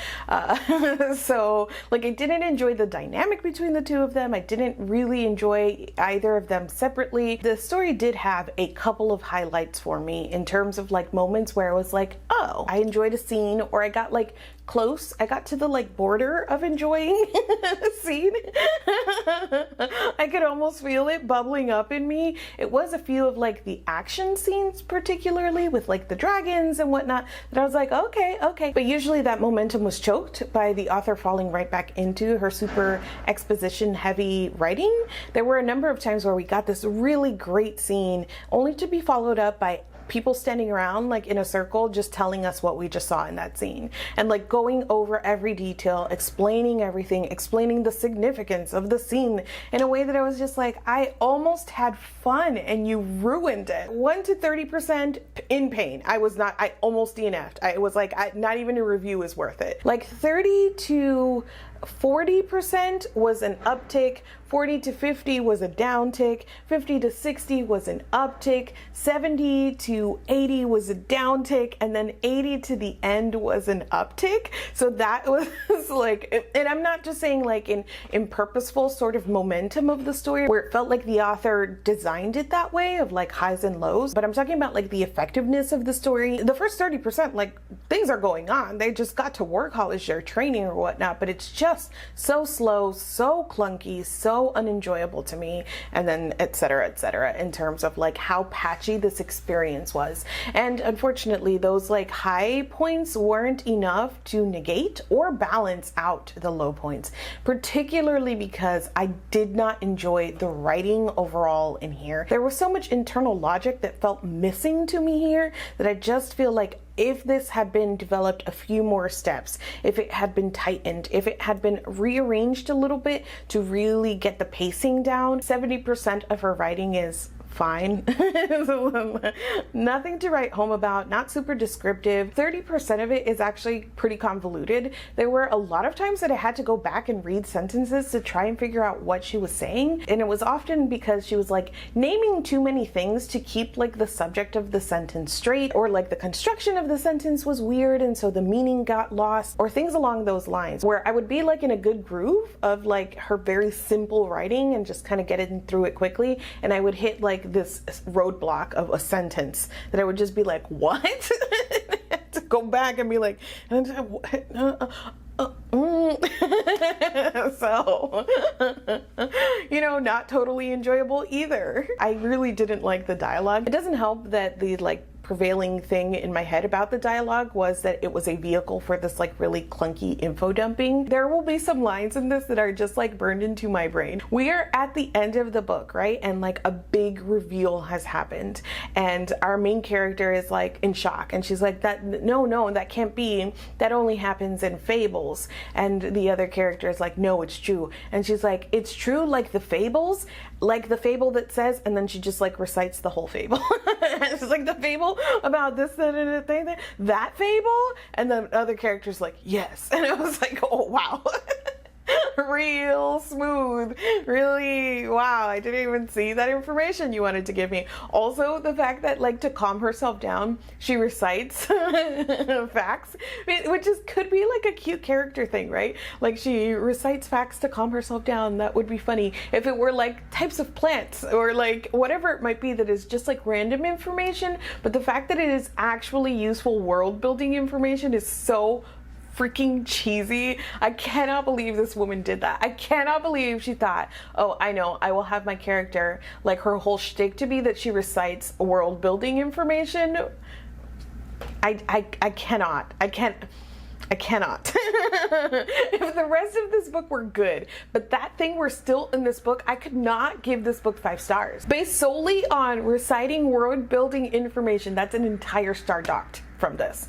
Speaker 1: So like I didn't enjoy the dynamic between the two of them. I didn't really enjoy either of them separately. The story did have a couple of highlights for me in terms of like moments where I was like, oh, I enjoyed a scene, or I got like close. I got to the like border of enjoying a scene. I could almost feel it bubbling up in me. It was a few of like the action scenes, particularly with like the dragons and whatnot, that I was like, okay. But usually that momentum was choked by the author falling right back into her super exposition heavy writing. There were a number of times where we got this really great scene only to be followed up by people standing around like in a circle just telling us what we just saw in that scene, and like going over every detail, explaining everything, explaining the significance of the scene in a way that I was just like, I almost had fun and you ruined it. 1 to 30% in pain. I almost DNF'd. I was like, not even a review is worth it. Like 30 to 40% was an uptick, 40 to 50 was a downtick, 50 to 60 was an uptick, 70 to 80 was a downtick, and then 80 to the end was an uptick. So that was like, and I'm not just saying like in purposeful sort of momentum of the story where it felt like the author designed it that way of like highs and lows, but I'm talking about like the effectiveness of the story. The first 30%, like things are going on. They just got to work college, their training or whatnot, but it's just so slow, so clunky, so unenjoyable to me, and then et cetera, in terms of like how patchy this experience was. And unfortunately, those like high points weren't enough to negate or balance out the low points, particularly because I did not enjoy the writing overall in here. There was so much internal logic that felt missing to me here that I just feel like if this had been developed a few more steps, if it had been tightened, if it had been rearranged a little bit to really get the pacing down, 70% of her writing is fine. Nothing to write home about, not super descriptive. 30% of it is actually pretty convoluted. There were a lot of times that I had to go back and read sentences to try and figure out what she was saying, and it was often because she was like naming too many things to keep like the subject of the sentence straight, or like the construction of the sentence was weird and so the meaning got lost, or things along those lines, where I would be like in a good groove of like her very simple writing and just kind of getting through it quickly, and I would hit like this roadblock of a sentence that I would just be like, what? To go back and be like, so, you know, not totally enjoyable either. I really didn't like the dialogue. It doesn't help that the like prevailing thing in my head about the dialogue was that it was a vehicle for this like really clunky info dumping. There will be some lines in this that are just like burned into my brain. We are at the end of the book, right? And like a big reveal has happened, and our main character is like in shock, and she's like, no, that can't be. That only happens in fables. And the other character is like, no, it's true. And she's like, it's true, like the fables, like the fable that says, and then she just like recites the whole fable. She's like, the fable about this, that fable, and then other characters like, yes. And I was like, oh wow. Real smooth, really, wow, I didn't even see that information you wanted to give me. Also, the fact that like to calm herself down, she recites facts, which could be like a cute character thing, right? Like she recites facts to calm herself down. That would be funny if it were like types of plants or like whatever it might be that is just like random information, but the fact that it is actually useful world building information is so freaking cheesy. I cannot believe this woman did that. I cannot believe she thought, oh, I know, I will have my character, like her whole shtick to be that she recites world building information. I can't. I cannot. If the rest of this book were good, but that thing were still in this book, I could not give this book 5 stars. Based solely on reciting world building information, that's an entire star docked from this.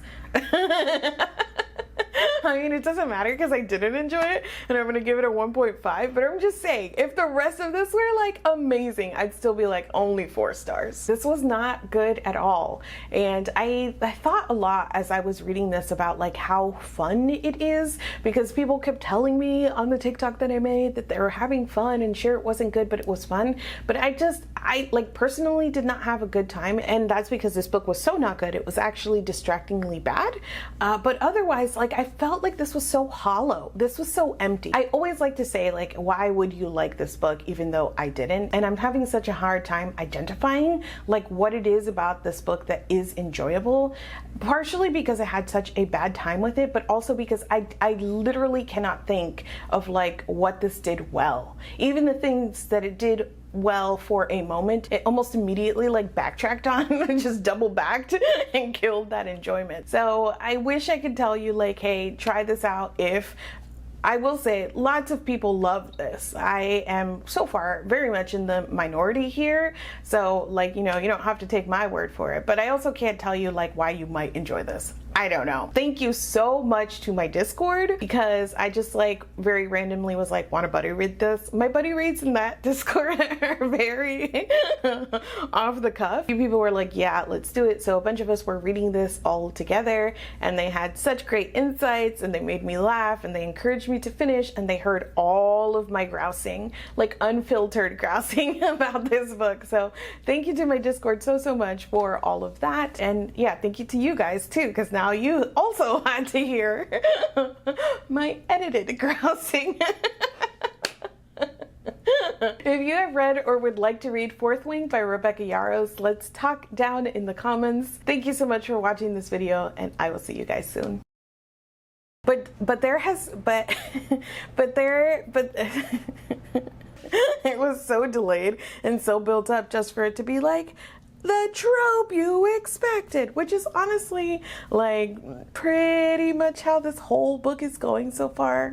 Speaker 1: I mean, it doesn't matter because I didn't enjoy it and I'm gonna give it a 1.5, but I'm just saying, if the rest of this were like amazing, I'd still be like only 4 stars. This was not good at all. And I thought a lot as I was reading this about like how fun it is, because people kept telling me on the TikTok that I made that they were having fun, and sure, it wasn't good, but it was fun. But I like personally did not have a good time, and that's because this book was so not good. It was actually distractingly bad. But otherwise, like, I felt like this was so hollow. This was so empty. I always like to say, like, why would you like this book even though I didn't? And I'm having such a hard time identifying like what it is about this book that is enjoyable, partially because I had such a bad time with it, but also because I literally cannot think of like what this did well. Even the things that it did well for a moment, it almost immediately like backtracked on and just double backed and killed that enjoyment. So I wish I could tell you like, hey, try this out. If I will say lots of people love this. I am so far very much in the minority here. So like, you know, you don't have to take my word for it, but I also can't tell you like why you might enjoy this. I don't know. Thank you so much to my Discord, because I just like very randomly was like, want to buddy read this? My buddy reads in that Discord are very off the cuff. A few people were like, yeah, let's do it. So a bunch of us were reading this all together, and they had such great insights, and they made me laugh, and they encouraged me to finish, and they heard all of my grousing, like unfiltered grousing about this book. So thank you to my Discord so much for all of that. And yeah, thank you to you guys too, because now you also had to hear my edited grousing. If you have read or would like to read Fourth Wing by Rebecca Yarros, let's talk down in the comments. Thank you so much for watching this video, and I will see you guys soon. But it was so delayed and so built up just for it to be like the trope you expected, which is honestly like pretty much how this whole book is going so far.